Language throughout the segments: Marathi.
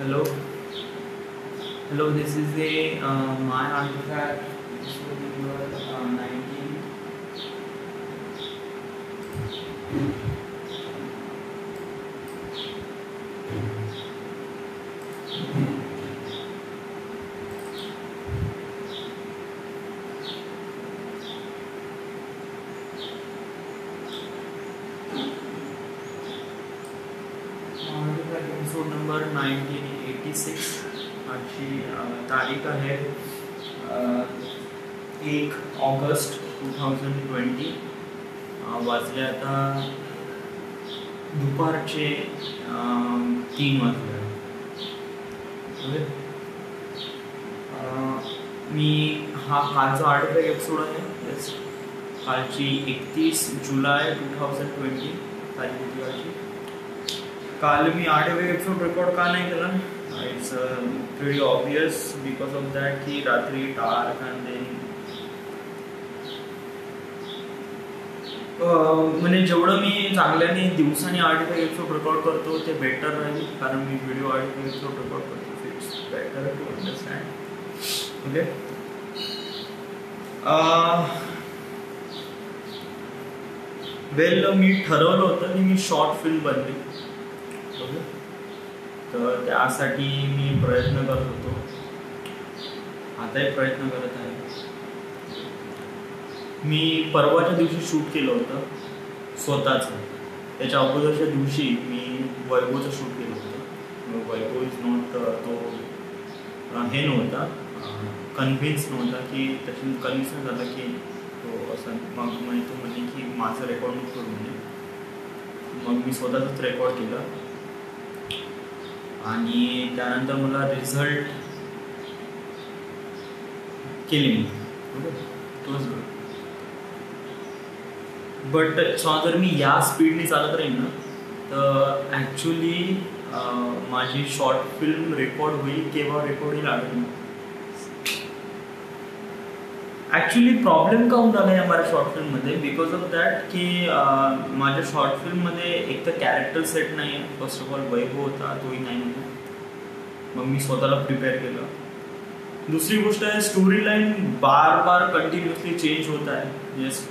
Hello, hello. This is the my artifact. Episode number 19. Artifact episode number 1986. आजची तारीख आहे 1 ऑगस्ट 2020. वाजले आता दुपारचे 3 वाजले. मी हा कालचा आर्टिफॅक्ट एपिसोड आहे. येस, कालची 31 जुलै 2020 तारीख होती कालची. काल मी आर्टिफॅक्ट एपिसोड रेकॉर्ड का नाही केला? It's pretty obvious because of that की रात्री डार्क अँड देन म्हणजे जेवढं मी चांगल्याने दिवसाने आर्टिफॅक्ट एपिसोड रेकॉर्ड करतो ते बेटर राहील, कारण मी व्हिडिओ आर्टिफॅक्ट एपिसोड रेकॉर्ड करतो. It's better to understand. Okay, well मी ठरवलं होतं की मी शॉर्ट फिल्म बनली. ओके, तर त्यासाठी मी प्रयत्न करत होतो, आताही प्रयत्न करत आहे. मी परवाच्या दिवशी शूट केलं होतं स्वतःचं. त्याच्या अगोदरच्या दिवशी मी वैभवचं शूट केलं होतं. वैभव इज नॉट तो हे नव्हता, कन्व्हिन्स नव्हता की त्याची कन्व्हिन्स नाही झाला की तो असं. मग तो म्हणे की माझं रेकॉर्ड नको करू म्हणे. मग मी स्वतःच रेकॉर्ड केलं आणि त्यानंतर मला रिझल्ट केले मी. तोच बट जर मी या स्पीडने चालत राहील ना तर ॲक्च्युली माझी शॉर्ट फिल्म रेकॉर्ड होईल. केव्हा रेकॉर्ड होईल आढळून. ॲक्च्युली प्रॉब्लेम का होऊन आला या माझ्या शॉर्ट फिल्ममध्ये? बिकॉज ऑफ दॅट की माझ्या शॉर्ट फिल्ममध्ये एक तर कॅरेक्टर सेट नाही आहे. फर्स्ट ऑफ ऑल वैभव होता, तोही नाही होता. मग मी स्वतःला प्रिपेअर केलं. दुसरी गोष्ट आहे, स्टोरी लाईन बार कंटिन्युअसली चेंज होत आहे. येस,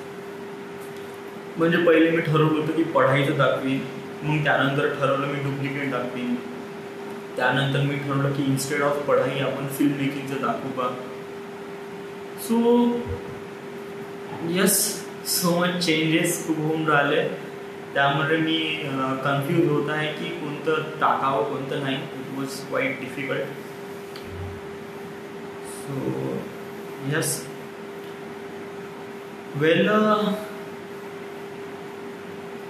म्हणजे पहिले मी ठरवलं होतं की पढाईचं दाखवीन, मग त्यानंतर ठरवलं मी डुप्लिकेट दाखवीन. त्यानंतर मी ठरवलं की इन्स्टेड ऑफ पढाई आपण फिल्म मेकिंगचं दाखवू का. So yes, so much changes खूप होऊन राहिले. त्यामुळे मी कन्फ्यूज होत आहे की कोणतं टाकावं कोणतं नाही. It was quite difficult. So yes, well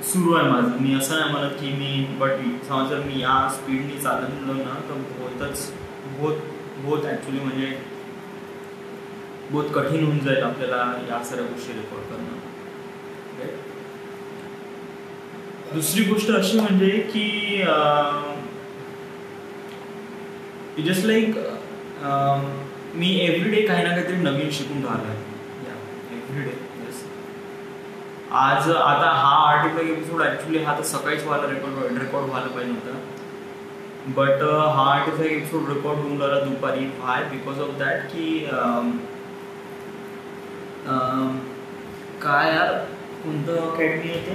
सुरू आहे माझं. मी असं नाही म्हणत की मी जर मी या स्पीडनी चालवलं ना तर बहुत ॲक्च्युली म्हणजे बहुत कठीण होऊन जाईल आपल्याला या सर्व गोष्टी रेकॉर्ड करणं. दुसरी गोष्ट अशी म्हणजे की जस्ट लाईक मी एव्हरीडे काही ना काहीतरी नवीन शिकून राहिलो आहे. एव्हरीडे. येस, आता हा आर्टिफॅक्ट एपिसोड ॲक्च्युली हा तर सकाळीच रेकॉर्ड व्हायला पाहिजे होता. बट हा आर्टिफॅक्ट एपिसोड रेकॉर्ड होऊन राहिला दुपारी. व्हाय? बिकॉज ऑफ दॅट की काय यार, कोणतं अकॅडमी आहे ते?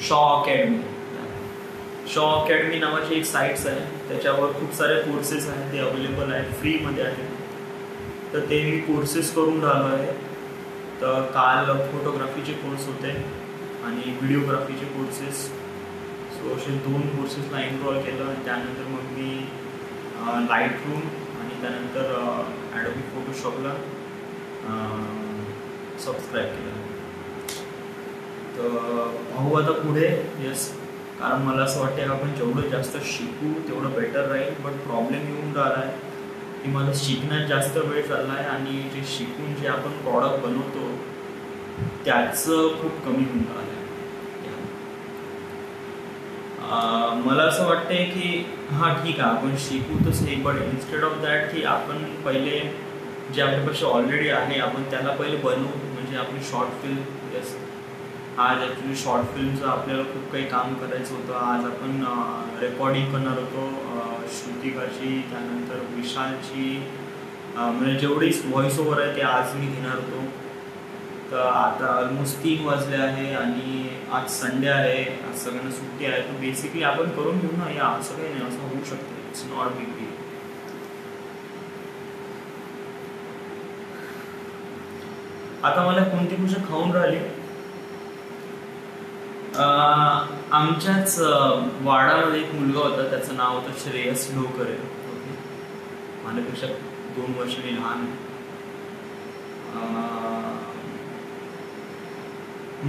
शॉ अकॅडमी नावाची एक साईट्स आहे. त्याच्यावर खूप सारे कोर्सेस आहेत, ते अवेलेबल आहेत, फ्रीमध्ये आहेत. तर ते मी कोर्सेस करून राहिलो आहे. तर काल फोटोग्राफीचे कोर्स होते आणि व्हिडिओग्राफीचे कोर्सेस. सो असे 2 कोर्सेसला एनरोल केलं. त्यानंतर मग मी लाईटरूम आणि त्यानंतर ॲडोबी फोटोशॉपला सबस्क्राईब केलं. तर पाहू आता पुढे. येस, कारण मला असं वाटतं की आपण जेवढं जास्त शिकू तेवढं बेटर राहील. बट प्रॉब्लेम येऊन राहिला आहे की मला शिकण्यात जास्त वेळ चालला आहे आणि जे शिकून जे आपण प्रॉडक्ट बनवतो त्याचं खूप कमी होऊन राहिलं आहे. मला असं वाटतंय की हां ठीक आहे आपण शिकू तसं आहे, बट इन्स्टेड ऑफ दॅट की आपण पहिले जे आपल्यापाशी ऑलरेडी आहे आपण त्याला पहिले बनवू. म्हणजे आपली शॉर्ट फिल्म येस आज ॲक्च्युली शॉर्ट फिल्मचं आपल्याला खूप काही काम करायचं होतं. आज आपण रेकॉर्डिंग करणार होतो श्रुतिकाची, त्यानंतर विशालची, म्हणजे जेवढी व्हॉइस ओव्हर आहे ते आज मी घेणार होतो. तर आता ऑलमोस्ट 3 वाजले आहे आणि आज संडे आहे, आज सगळ्यांना सुट्टी आहे. तर बेसिकली आपण करून घेऊ ना, या असं काही नाही, असं होऊ शकतं. It's not big deal. आता मला कोणती गोष्ट खाऊन राहिली, आमच्याच वाडामध्ये एक मुलगा होता, त्याचं नाव होतं श्रेयस ढोकरे. ओके, माझ्यापेक्षा 2 वर्षांनी लहान आहे.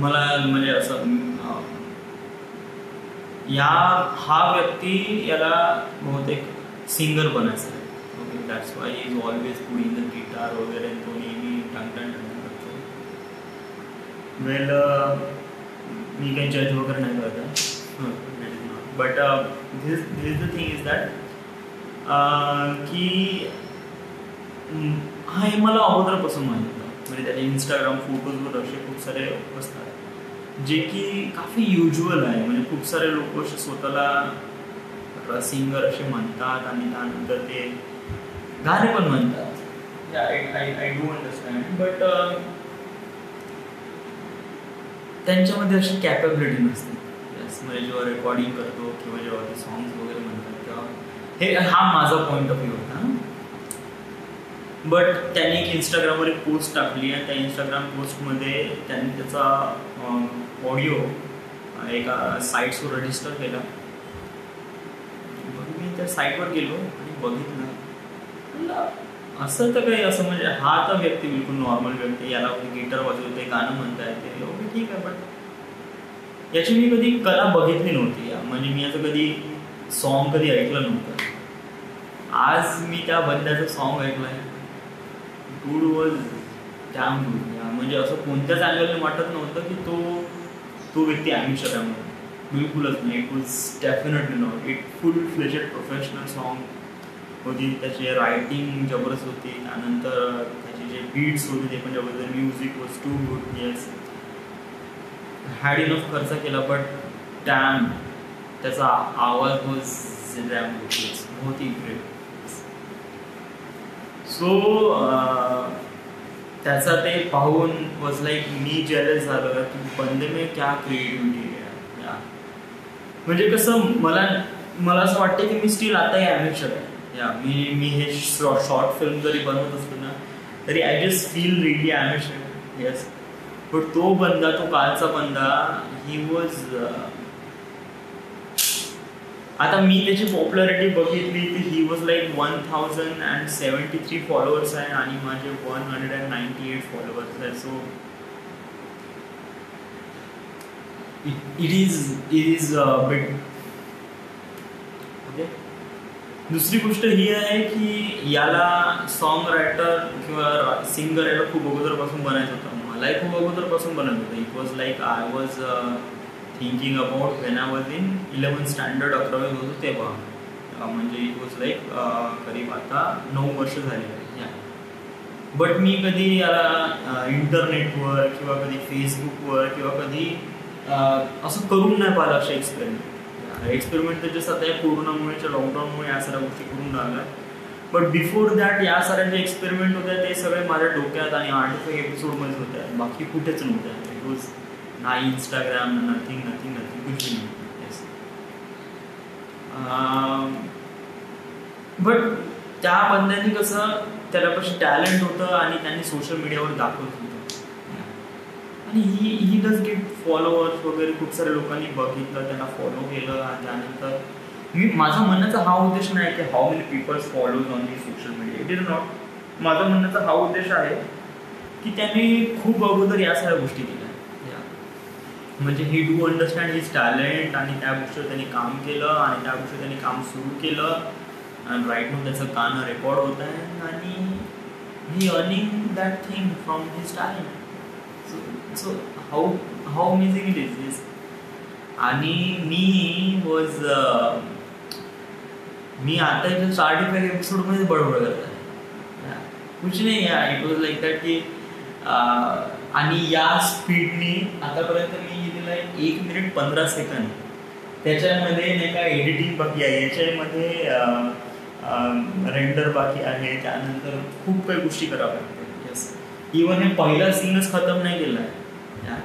मला म्हणजे असं हा व्यक्ती याला बहुतेक सिंगर बनायचं आहे. Okay, that's why he is always putting the guitar वगैरे, तो नेहमी टंगटन करतो. वेल, मी काही जज वगैरे नाही करत आहे, but this is the thing is that की हे मला अगोदरपासून माहीत होतं. म्हणजे त्याचे इंस्टाग्राम फोटोजवर असे खूप सारे असतात जे की काफी युज्युअल आहे. म्हणजे खूप सारे लोक असे स्वतःला सिंगर असे म्हणतात आणि त्यानंतर ते गाणे पण म्हणतात. आय डू अंडरस्टँड, बट त्यांच्यामध्ये अशी कॅपेबिलिटी नसते. म्हणजे जेव्हा रेकॉर्डिंग करतो किंवा जेव्हा ते सॉंग्स वगैरे म्हणतात तेव्हा हा माझा पॉईंट ऑफ व्ह्यू होता. बट त्यांनी एक इंस्टाग्रामवर एक पोस्ट टाकली आणि त्या इंस्टाग्राम पोस्टमध्ये त्यांनी त्याचा ऑडिओ एका साईट्सवर रजिस्टर केला. मी त्या साईटवर गेलो आणि बघितलं, असं तर काही असं म्हणजे हा तर व्यक्ती बिलकुल नॉर्मल व्यक्ती, याला गिटार वाजवते, गाणं म्हणता येते, ओके ठीक आहे, बट याची मी कधी कला बघितली नव्हती. म्हणजे मी याचं कधी सॉन्ग कधी ऐकलं नव्हतं. आज मी त्या बंद्याचं सॉन्ग ऐकलं आहे. Good was damn good. म्हणजे असं कोणत्याच अँगलने वाटत नव्हतं की तो व्यक्ती ॲमिचर आहे म्हणून, बिलकुलच नाही. It was definitely not. It full fledged professional song होती. त्याची रायटिंग जबरदस्त होती, त्यानंतर त्याचे जे बीट्स होते ते पण जबरदस्त. Music was too good. Yes, had enough खर्च केला, बट डॅम त्याचा आवाज वॉज डॅम गुड. बहुत ही ग्रेट. सो त्याचा ते पाहून वॉज लाईक मी जेलस झालं की बंदे में क्या क्रिएटिव्हिटी आहे. म्हणजे कसं मला असं वाटतं की मी स्टील आताही ॲमेचर आहे. मी हे शॉर्ट फिल्म जरी बनवत असलो ना तरी I just feel really amateur. Yes, but तो कालचा बंदा ही वॉज, आता मी त्याची पॉप्युलॅरिटी बघितली तर ही वॉज लाईक 1073 फॉलोअर्स आहे आणि माझे 198 फॉलोअर्स आहे. So it is bit okay. दुसरी गोष्ट ही आहे की याला सॉन्ग रायटर किंवा सिंगर याला खूप अगोदरपासून बनायचं होतं. मलाही खूप अगोदरपासून बनायचं होतं. It was like I was thinking about when I was in 11th standard, 11वी होतो तेव्हा. म्हणजे इट वॉज लाईक करीब आता 9 वर्ष झाले. बट मी कधी याला इंटरनेटवर किंवा कधी फेसबुकवर किंवा कधी असं करून नाही पाहिलं असे एक्सपेरिमेंट तर जसं आता या कोरोनामुळे, लॉकडाऊनमुळे या सगळ्या गोष्टी करून राहिल्या. बट बिफोर दॅट या सगळ्या जे एक्सपेरिमेंट होत्या ते सगळे माझ्या डोक्यात आणि 8 एपिसोडमध्येच होत्या, बाकी कुठेच नव्हत्या. इट वॉज ना इंस्टाग्राम, नथिंग कुछ भी नाही. बट त्या बंद्याने कसं त्याच्यापाशी टॅलेंट होतं आणि त्यांनी सोशल मीडियावर दाखवत होतं आणि ही डज गेट फॉलोअर्स वगैरे. खूप साऱ्या लोकांनी बघितलं, त्यांना फॉलो केलं आणि त्यानंतर माझा म्हणण्याचा हा उद्देश नाही की how many peoples follows on the social media. It is not. माझा म्हणण्याचा हा उद्देश आहे की त्यांनी खूप अगोदर या सगळ्या गोष्टी केल्या. म्हणजे ही डू अंडरस्टँड हिज टॅलेंट आणि त्या गोष्टीवर त्यांनी काम केलं आणि त्या गोष्टीवर त्यांनी काम सुरू केलं आणि राईट नो त्याचं गाणं रेकॉर्ड होत आहे आणि he earning that thing from his talent. So how amazing it is this. आणि मी आता इथं 45 एपिसोडमध्ये बडबड करत आहे. कुछ नाही यार. इट वॉज लाईक दॅट की आणि या स्पीडनी आतापर्यंत मी लिहिलेलं आहे 1 मिनिट 15 सेकंद. त्याच्यामध्ये नाही का एडिटिंग बाकी आहे, याच्यामध्ये रेंडर बाकी आहे, त्यानंतर खूप काही गोष्टी कराव्या लागतात. यस, इव्हन हे पहिला सीनच खतम नाही केला आहे.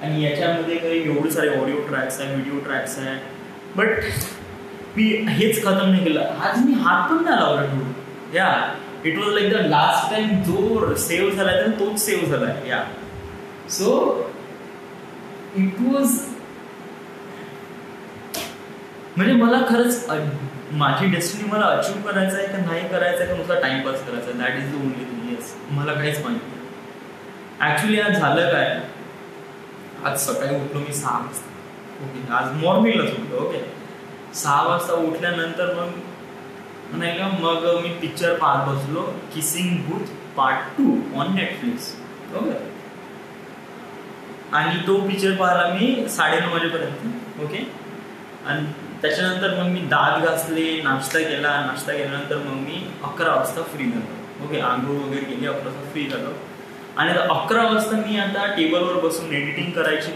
आणि याच्यामध्ये काही एवढे सारे ऑडिओ ट्रॅक्स आहे, व्हिडिओ ट्रॅक्स आहे, बट मी हेच खतम नाही केलं. आज मी हात पण नाही लावला टू. या it was like the last time जो सेव्ह झालाय तर तोच सेव्ह झालाय. या सो इट वॉज म्हणजे मला खरंच माझी डेस्टिनी मला अचीव करायचं आहे का नाही करायचं आहे का नुसता टाइमपास करायचा आहे, that is the only thing. Yes, मला काहीच माहिती नाही. ऍक्च्युली आज झालं काय, आज सकाळी उठलो मी 6 वाजता. ओके, आज मॉर्निंगलाच उठलो. ओके, 6 वाजता उठल्यानंतर मग नाही का मग मी पिक्चर पाहत बसलो, kissing booth part 2 on Netflix. Okay, आणि तो पिक्चर पाहिला मी 9:30 वाजेपर्यंत. ओके, आणि त्याच्यानंतर मग मी दात घासले, नाश्ता केला. नाश्ता केल्यानंतर मग मी 11 वाजता फ्री झालो. ओके, आंघोळ वगैरे केली, 11 वाजता फ्री झालो. आणि 11 वाजता मी आता टेबलवर बसून एडिटिंग करायची,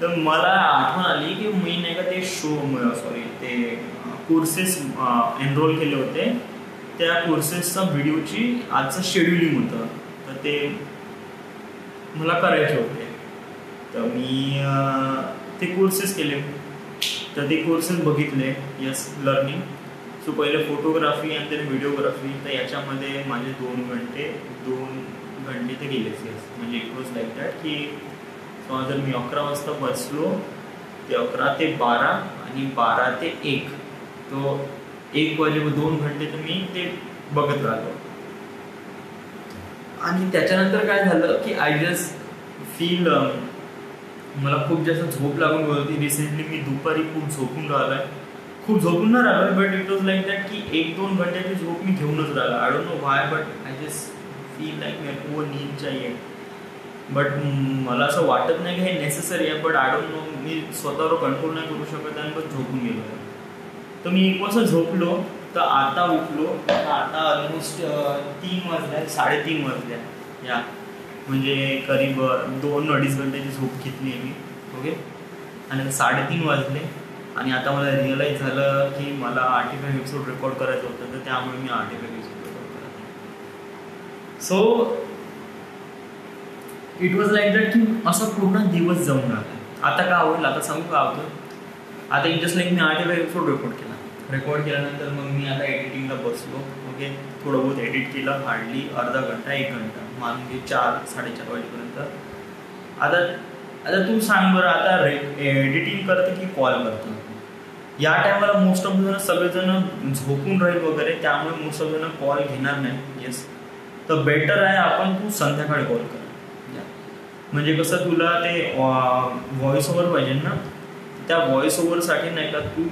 तर मला आठवण आली की मी नाही का ते ते कोर्सेस एनरोल केले होते. त्या कोर्सेसचा व्हिडिओची आजचं शेड्युलिंग होतं, तर ते मला करायचे होते. तर मी ते कोर्सेस केले, तर ते कोर्सेस बघितले. Yes, learning. सो पहिले फोटोग्राफी आणि देन व्हिडिओग्राफी. तर याच्यामध्ये माझे 2 घंटे ते गेलेच. यस, म्हणजे इट वॉज लाईक दॅट की जर मी 11 वाजता बसलो ते 11 ते 12 आणि 12 ते 1, तो 1 वाजे 2 घंटे तर मी ते बघत राहतो. आणि त्याच्यानंतर काय झालं की आय जस्ट फील मला खूप जास्त झोप लागून होती. रिसेंटली मी दुपारी खूप झोपून राहिलोय, खूप झोपून नाही राहिलोय, but it was like that की 1-2 घंट्याची झोप मी घेऊनच राहिलो. I don't know why, but I just feel like मेरे को नींद चाहिए. बट मला असं वाटत नाही की हे नेसेसरी आहे, बट आय डोंट नो, मी स्वतःवर कंट्रोल नाही करू शकत आणि बस झोपून गेलो. तर मी 1 वाजता झोपलो, तर आता उठलो. आता ऑलमोस्ट 3 वाजल्या, 3:30 वाजल्या. या म्हणजे करीब 2-2.5 घंट्याची झोप घेतली आहे मी. ओके, आणि आता 3:30 वाजले. आणि आता मला रिअलाईज झालं की मला आर्टिफॅक्ट एपिसोड रेकॉर्ड करायचं होतं, तर त्यामुळे मी आर्टिफॅक्ट एपिसोड रेकॉर्ड करत. So it was like that की असा पूर्ण दिवस जमून आला. आता काय होईल, आता सांगू का होतं. आता जस्ट लाईक मी आर्टिफॅक्ट एपिसोड रेकॉर्ड केल्यानंतर मग मी आता एडिटिंगला बसलो. ओके, थोडं बहुत एडिट केलं, हार्डली अर्धा घंटा 1 घंटा, मानून घे 4-4:30 वाजेपर्यंत. आता तू सांग बरं, आता एडिटिंग करतं की कॉल करतं. या टायमाला मोस्ट ऑफ जण सगळेजण झोपून राहील वगैरे, त्यामुळे मोस्ट ऑफ जण कॉल घेणार नाही. येस, तर बेटर आहे आपण तू संध्याकाळी कॉल कर. म्हणजे कसं तुला ते व्हॉइस ओव्हर पाहिजे ना, त्या व्हॉइस ओव्हरसाठी नाही का तू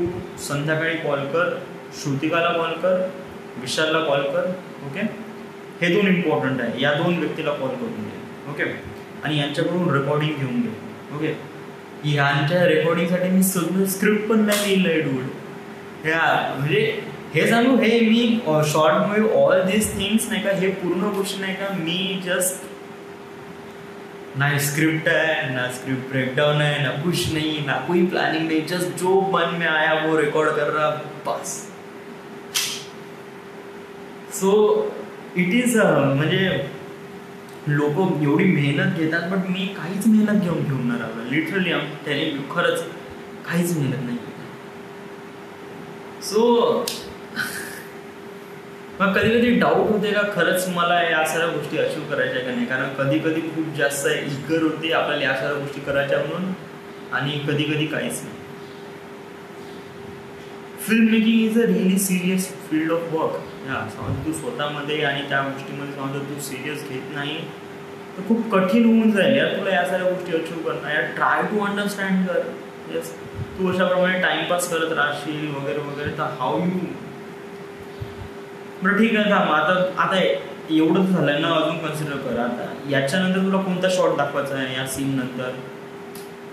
संध्याकाळी कॉल कर, श्रुतिकाला कॉल कर, विशालला कॉल कर. ओके, हे 2 इम्पॉर्टंट आहे. या 2 व्यक्तीला कॉल करून घे. ओके, आणि यांच्याकडून रेकॉर्डिंग घेऊन घे. ओके, ह्यांच्या रेकॉर्डिंगसाठी मी सगळं स्क्रिप्ट पण नाही लिहिलं आहे डूड. म्हणजे हे सांगू, हे मी शॉर्ट मूवी ऑल दिस थिंग्स नाही का, हे पूर्ण गोष्टी नाही का मी जस्ट ना स्क्रिप्ट है, ना स्क्रिप्ट ब्रेकडाउन है, ना कुछ नहीं, ना कोई प्लानिंग नहीं, जस्ट जो मन में आया वो रिकॉर्ड कर रहा बस. सो इट इज म्हणजे लोक एवढी मेहनत घेतात, बट मी काहीच मेहनत घेऊन नाही राहिलो. लिटरली आम टेलिंग यू, खरंच काहीच मेहनत नाही. सो मग कधी कधी डाऊट होते का खरंच मला या सगळ्या गोष्टी अचीव करायच्या का नाही, कारण कधी कधी खूप जास्त इगर होते आपल्याला या सगळ्या गोष्टी करायच्या म्हणून, आणि कधी कधी काहीच नाही. Film making is a really serious field of work. समजा तू स्वतःमध्ये आणि त्या गोष्टीमध्ये समजा तू सिरियस घेत नाही तर खूप कठीण होऊन जाईल यार तुला या सगळ्या गोष्टी अचीव करणं. यार ट्राय टू अंडरस्टँड कर. येस, तू अशाप्रमाणे टाइमपास करत राहशील वगैरे वगैरे, तर हाऊ यू. बरं ठीक आहे, थांब आता एवढंच झालंय ना, अजून कन्सिडर कर. आता याच्यानंतर तुला कोणता शॉट दाखवायचा आहे या सीन नंतर.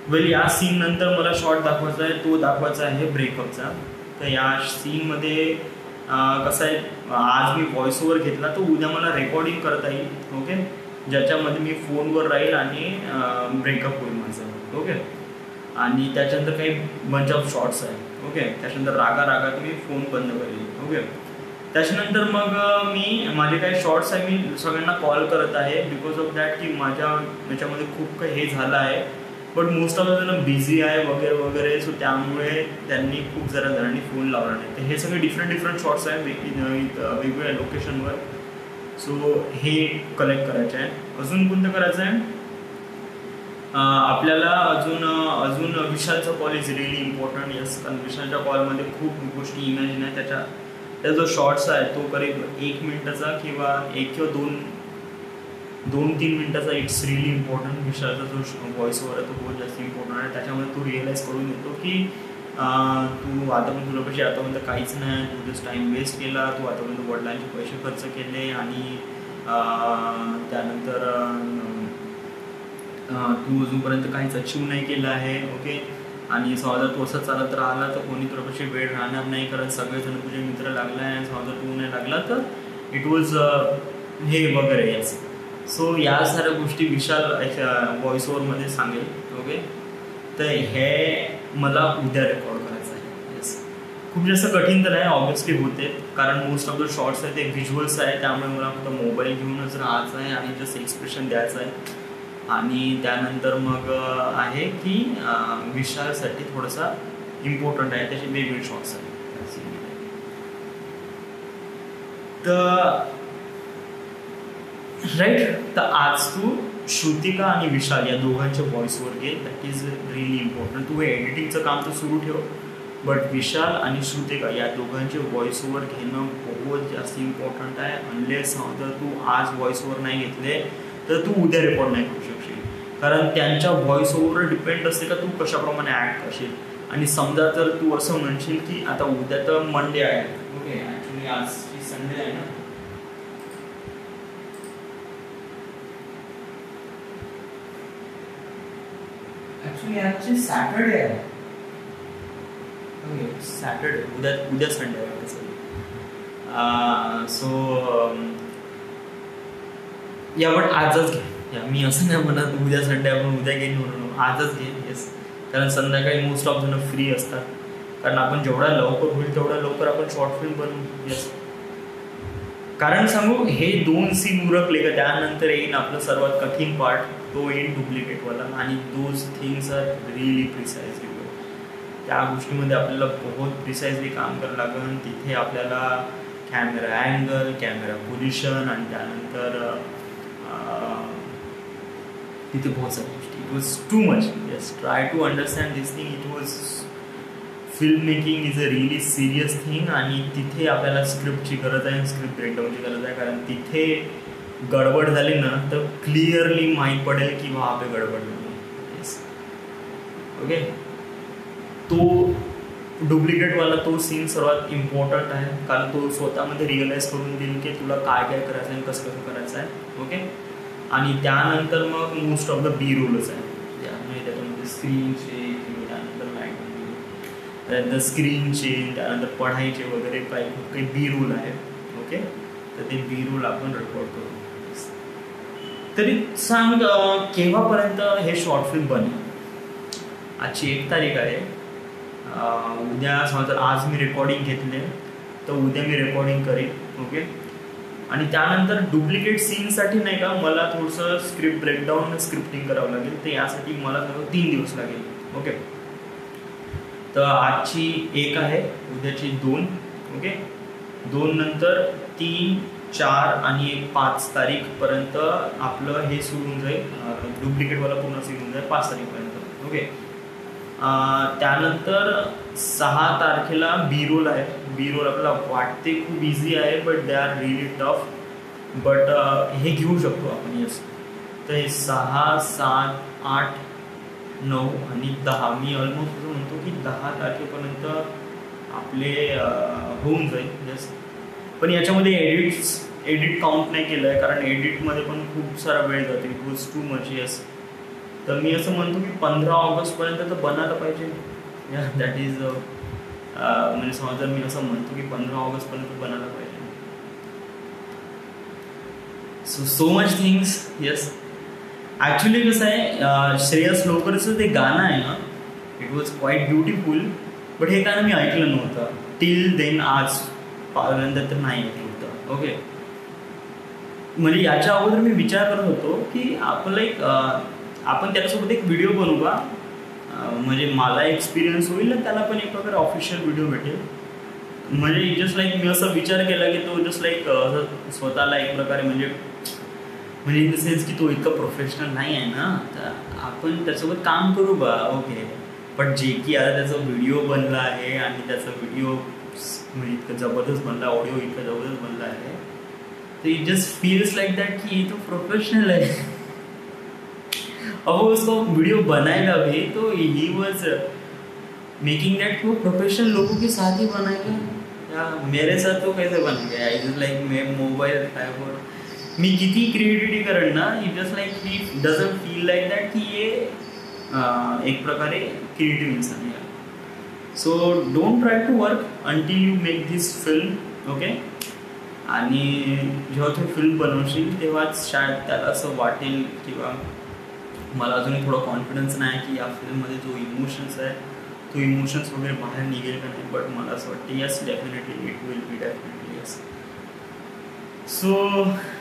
वेल, या सीन नंतर मला शॉट दाखवायचा आहे, तो दाखवायचा आहे ब्रेकअपचा. तर या सीनमध्ये कसं आहे, आज मी व्हॉइस ओव्हर घेतला तर उद्या मला रेकॉर्डिंग करता येईल. ओके, ज्याच्यामध्ये मी फोनवर राहील आणि ब्रेकअप होईल माझं. ओके. आणि त्याच्यानंतर काही बंच ऑफ शॉर्ट्स आहे. ओके. त्याच्यानंतर रागात मी फोन बंद करेल. ओके. त्याच्यानंतर मग मी माझे काही शॉर्ट्स आहे मी सगळ्यांना कॉल करत आहे बिकॉज ऑफ दॅट की माझ्या याच्यामध्ये खूप काही हे झालं आहे. बट मोस्ट ऑफ द जण बिझी आहे वगैरे वगैरे. सो त्यामुळे त्यांनी खूप जणांनी फोन लावला नाही. तर हे सगळे डिफरंट शॉर्ट्स आहे वेगवेगळ्या लोकेशनवर. सो हे कलेक्ट करायचे आहे. अजून कोणतं करायचं आहे आपल्याला? अजून विशालचा call is really important. Yes, कारण विशालच्या कॉलमध्ये खूप गोष्टी इमॅजिन आहे. त्याचा जो शॉर्ट्स आहे तो करीब 1 मिनिटाचा किंवा 1 किंवा 2-3 मिनिटाचा. It's really important. विशालचा जो व्हॉइसवर आहे तो खूप जास्त इम्पॉर्टंट आहे. त्याच्यामध्ये तू रिअलाईज करून येतो की तू आतापर्यंत तुझ्यापाशी आतापर्यंत काहीच नाही, तू जस्ट टाईम वेस्ट केला, तू आतापर्यंत वडिलांचे पैसे खर्च केले आणि त्यानंतर तू अजूनपर्यंत काहीच अचीव नाही केलं आहे. ओके. आणि समजा तू असं चालत राहिला तर कोणी तुझ्यापाशी वेळ राहणार नाही, कारण सगळेजण तुझे मित्र लागला आहे. समजा तू नाही लागला तर इट वॉज हे वगैरे. यस. सो या साऱ्या गोष्टी विशाल व्हॉइस ओव्हरमध्ये सांगेल. ओके. तर हे मला उद्या रेकॉर्ड करायचं आहे. येस. खूप जास्त कठीण तर नाही, ऑब्व्हियसली होते, कारण मोस्ट ऑफ द शॉर्ट्स आहे ते व्हिज्युअल्स आहे. त्यामुळे मला फक्त मोबाईल घेऊनच राहायचं आहे आणि जस्ट एक्सप्रेशन द्यायचं आहे. आणि त्यानंतर मग आहे की विशालसाठी थोडासा इम्पॉर्टंट आहे, त्याचे वेगवेगळे शॉर्ट्स आहेत. तर राईट. तर आज तू श्रुतिका आणि विशाल या दोघांच्या व्हॉइसवर घे. That is really important. तू हे एडिटिंगचं काम तर सुरू ठेव, बट विशाल आणि श्रुतिका या दोघांचे व्हॉइस ओव्हर घेणं बहुत जास्त इम्पॉर्टंट आहे. अनलेस जर तू आज व्हॉइस ओव्हर नाही घेतले तर तू उद्या रेकॉर्ड नाही करू शकशील, कारण त्यांच्या व्हॉइस ओव्हरवर डिपेंड असते का तू कशाप्रमाणे ॲक्ट करशील. आणि समजा जर तू असं म्हणशील की आता उद्या तर मंडे आहे. ओके. ॲक्च्युली आजची संडे आहे ना. ॲक्च्युली आजची सॅटर्डे आहे. ओके. सॅटर्डे. उद्या संडे आहे. सो या बट आजच घे. मी असं नाही म्हणत उद्या संडे आपण उद्या घेईन म्हणून, आजच घे. येस. कारण संध्याकाळी मोस्ट ऑफ जण फ्री असतात, कारण आपण जेवढा लवकर होईल तेवढा लवकर आपण शॉर्ट फिल्म बनवू. येस. कारण सांगू, हे 2 सीन उरकले का त्यानंतर येईन आपलं सर्वात कठीण पार्ट, तो येईन डुप्लिकेटवाला. आणि those things are really precisely. त्या गोष्टीमध्ये आपल्याला बहुत प्रिसाइजली काम करावं लागेल. तिथे आपल्याला कॅमेरा अँगल, कॅमेरा पोझिशन आणि त्यानंतर तिथे बहुत साऱ्या गोष्टी. It was too much. Yes. Try to understand this thing. It was film making is a really serious thing. आणि तिथे आपल्याला स्क्रिप्टची गरज आहे, स्क्रिप्ट ब्रेकडाऊनची गरज आहे, कारण तिथे गडबड झाली ना तर क्लिअरली माहीत पडेल की वहाँ पे गडबड झाली. येस. ओके. तो डुप्लिकेटवाला तो सीन सर्वात इम्पॉर्टंट आहे, कारण तो स्वतःमध्ये रिअलाईज करून देईल की तुला काय काय करायचं आहे आणि कसं कसं करायचं आहे. ओके. आणि त्यानंतर मग मोस्ट ऑफ द बी रोलच आहे. त्याच्यामध्ये स्क्रीनचे किंवा त्यानंतर लाईट, त्यानंतर स्क्रीनचे, त्यानंतर पढायचे वगैरे काही बी रोल आहेत. ओके. तर ते बी रोल आपण रेकॉर्ड करू. तरी सांग केव्हापर्यंत हे शॉर्ट फिल्म बनेल? आजची 1 तारीख आहे. उद्या समजा आज मी रेकॉर्डिंग घेतले तर उद्या मी रेकॉर्डिंग करेन. ओके. आणि त्यानंतर डुप्लिकेट सीनसाठी नाही का मला थोडंसं स्क्रिप्ट ब्रेकडाऊन स्क्रिप्टिंग करावं लागेल. तर यासाठी मला 3 दिवस लागेल. ओके. तर आजची 1 आहे, उद्याची 2. ओके. 2 नंतर 3, 4 आणि 5 तारीखपर्यंत आपलं हे सुरू होऊन जाईल. डुप्लिकेटवाला पूर्ण सीन होऊन जाईल 5 तारीखपर्यंत. ओके. त्यानंतर 6 तारखेला बी रोल आहे. बी रोल आपल्याला वाटते खूप इझी आहे, but they are really tough. But हे घेऊ शकतो आपण. येस. तर हे 6, 7, 8, 9 आणि 10 मी ऑलमोस्ट असं म्हणतो की 10 तारखेपर्यंत आपले होऊन जाईल. येस. पण याच्यामध्ये एडिट काउंट नाही केलं आहे, कारण एडिटमध्ये पण खूप सारा वेळ जातो. It was too much. Yes. तर मी असं म्हणतो की 15 ऑगस्टपर्यंत तर बनायला पाहिजे. या दॅट इज म्हणजे समजा मी असं म्हणतो की 15 ऑगस्टपर्यंत बनायला पाहिजे. So much things. Yes, actually कसं आहे, श्रेयस लोकरचं ते गाणं आहे ना, it was quiet beautiful, but हे गाणं मी ऐकलं नव्हतं टिल देन. आजपर्यंत तर नाही ऐकलं होतं. ओके, म्हणजे याच्या अगोदर मी विचार करत होतो की आपण त्याच्यासोबत एक व्हिडिओ बनवू का, म्हणजे मला एक्सपिरियन्स होईल ना, त्याला पण एक प्रकारे ऑफिशियल व्हिडिओ भेटेल. म्हणजे जस्ट लाईक मी असा विचार केला की तो जस्ट लाईक स्वतःला एक प्रकारे म्हणजे इन द सेन्स की तो इतका प्रोफेशनल नाही आहे ना, तर आपण त्याच्यासोबत काम करू बा. ओके, बट जे की आता त्याचा व्हिडिओ बनला आहे आणि त्याचा व्हिडिओ म्हणजे इतकं जबरदस्त बनला, ऑडिओ इतका जबरदस्त बनला आहे, तो it just feels like that कि तो प्रोफेशनल है. अब वो उसको वीडियो बनाएगा भी तो ही वॉज मेकिंग दैट वो प्रोफेशनल लोगों के साथ ही बनाएगा, या मेरे साथ तो कैसे बनेगा. आई जस्ट लाइक मैं मोबाईल मी किती क्रिएटिव्हिटी करेन ना, it just like he doesn't feel like that की ये एक प्रकारे क्रिएटिव्ह इंसान आहे. So don't try to work until you make this film. Okay, आणि जेव्हा तू फिल्म बनवशील तेव्हाच शायद त्याला असं वाटेल, किंवा मला अजूनही थोडं कॉन्फिडन्स नाही की या फिल्ममध्ये जो इमोशन्स आहे तो इमोशन्स वगैरे बाहेर निघेल का नाही, बट मला असं वाटतं yes, definitely it will be, definitely yes. So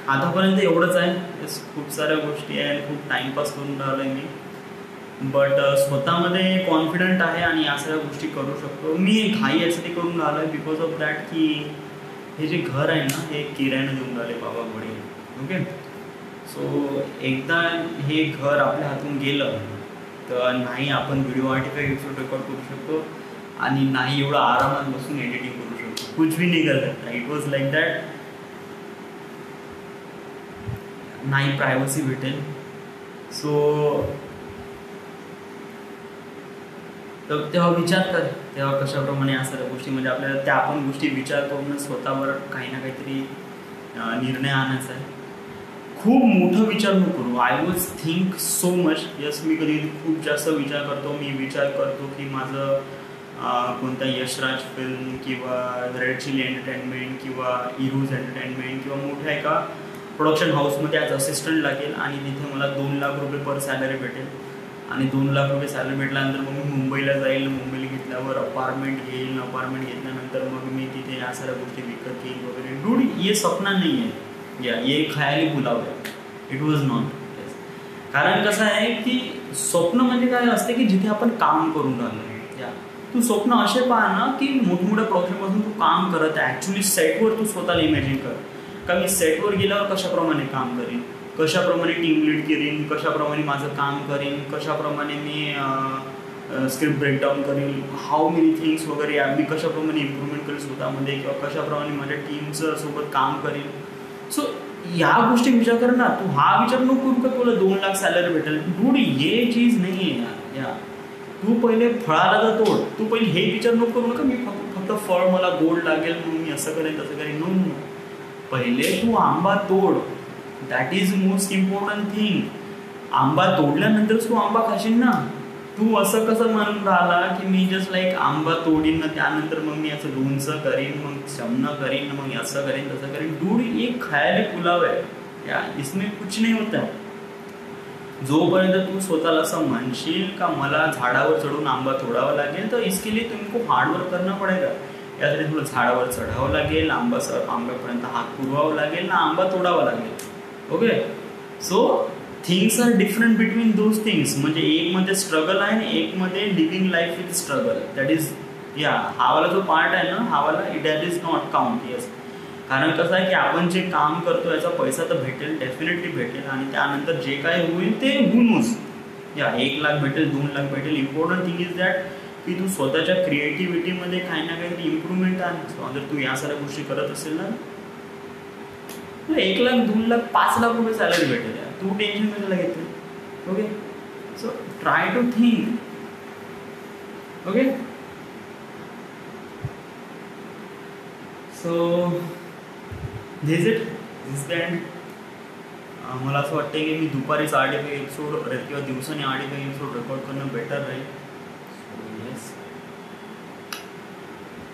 आतापर्यंत एवढंच आहे. येस, खूप साऱ्या गोष्टी आहे, खूप टाईमपास करून राहिलो आहे मी, बट स्वतःमध्ये कॉन्फिडंट आहे आणि या सगळ्या गोष्टी करू शकतो. मी घाई यासाठी करून राहिलो आहे बिकॉज ऑफ दॅट की हे जे घर आहे ना, हे किरायानं देऊन राहिले बाबा वडील. ओके, सो एकदा हे घर आपल्या हातून गेलं तर नाही आपण व्हिडिओ 45 एपिसोड रेकॉर्ड करू शकतो आणि नाही एवढं आरामात बसून एडिटिंग करू शकतो. कुछ भी नाही करत. It was like that. नाही प्रायव्हसी भेटेल. सो तर तेव्हा विचार कर, तेव्हा कशाप्रमाणे या सगळ्या गोष्टी म्हणजे आपल्याला त्या आपण गोष्टी विचार करून स्वतःवर काही ना काहीतरी निर्णय आणायचा आहे. खूप मोठं विचार नको करू. I was think so much. Yes, मी कधी खूप जास्त विचार करतो. मी विचार करतो की माझं कोणत्या यशराज फिल्म किंवा रेड चिली एंटरटेनमेंट किंवा इरूज एंटरटेनमेंट किंवा मोठ्या एका प्रोडक्शन हाऊसमध्ये ॲज असिस्टंट लागेल आणि तिथे मला 2 लाख रुपये पर सॅलरी भेटेल. आणि 2 लाख रुपये सॅलरी भेटल्यानंतर मग मी मुंबईला जाईल. मुंबईला घेतल्यावर अपार्टमेंट घेईल. अपार्टमेंट घेतल्यानंतर मग मी तिथे या साऱ्या गोष्टी विकत येईल वगैरे. डूड, ये सपना नाही आहे, या ये खयाली पुलाव आहे. It was not. कारण कसं आहे की स्वप्न म्हणजे काय असते की जिथे आपण काम करून राहिलो. या तू स्वप्न असे पहा ना की मोठमोठ्या प्रोजेक्टमधून तू काम करत आहे. ॲक्च्युली सेटवर तू स्वतःला इमॅजिन कर का मी सेटवर गेल्यावर कशाप्रमाणे काम करेन, कशाप्रमाणे टीम लीड करीन, कशाप्रमाणे माझं काम करीन, कशाप्रमाणे मी स्क्रिप्ट ब्रेकडाऊन करेन, हाऊ मेनी थिंग्स वगैरे मी कशाप्रमाणे इम्प्रूव्हमेंट करेन स्वतःमध्ये, किंवा कशाप्रमाणे माझ्या टीमचं सोबत काम करेन. सो या गोष्टी विचार कर ना. तू हा विचार नको करू का तुला 2 लाख सॅलरी भेटेल. डूड, ये चीज नाही आहे. या तू पहिले फळाला तर तोड. तू पहिले हे विचार नको करू नका मी फक्त फळ मला गोड लागेल म्हणून मी असं करेन तसं करेन. नो, पहिले तू आंबा तोड. That is most important thing. आंबा तोडल्यानंतरच तू आंबा खाशील ना. तू असं कसं म्हणून राहिला की मी जस्ट लाईक आंबा तोडीन ना, त्यानंतर मग मी असं लोणचं करीन, मग चमनं करीन, मग असं करीन तसं करीन. डूड, एक खायला पुलाव आहे. या इसमें कुछ नाही होत आहे. जोपर्यंत तू स्वतःला असं म्हणशील का मला झाडावर चढून आंबा तोडावा लागेल, तर इसके लिए तुमको हार्डवर्क करणं पडेगा. यासाठी तुला झाडावर चढावं लागेल, आंब्यापर्यंत हात पुरवावं लागेल ना, आंबा तोडावा लागेल. Okay, so things are different between those things. म्हणजे एक मध्ये स्ट्रगल आहे आणि एक मध्ये living life with struggle. That is, या हा वाला जो पार्ट आहे ना, हा वाला that is not count. Yes, कारण कसं आहे की आपण जे काम करतो याचा पैसा तर भेटेल, डेफिनेटली भेटेल, आणि त्यानंतर जे काय होईल ते होऊनच. या 1 लाख भेटेल, 2 लाख भेटेल. इम्पॉर्टंट थिंग इज दॅट की तू स्वतःच्या क्रिएटिव्हिटीमध्ये काही ना काहीतरी इम्प्रूव्हमेंट आण. जर तू या साऱ्या गोष्टी करत असेल ना, 1 लाख, 2 लाख, 5 लाख रुपये सॅलरी भेटेल. तू टेन्शन कशाला घेते. Okay, so try to think. Okay, so this it, this the end. मला असं वाटतं की मी दुपारी 8:30 एपिसोड किंवा दिवसाने 8:30 एपिसोड रेकॉर्ड करणं बेटर राहील.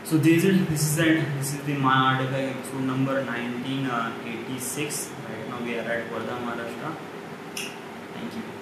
So this is the my artifact episode number 1986. Right now we are at Wardha, Maharashtra. Thank you.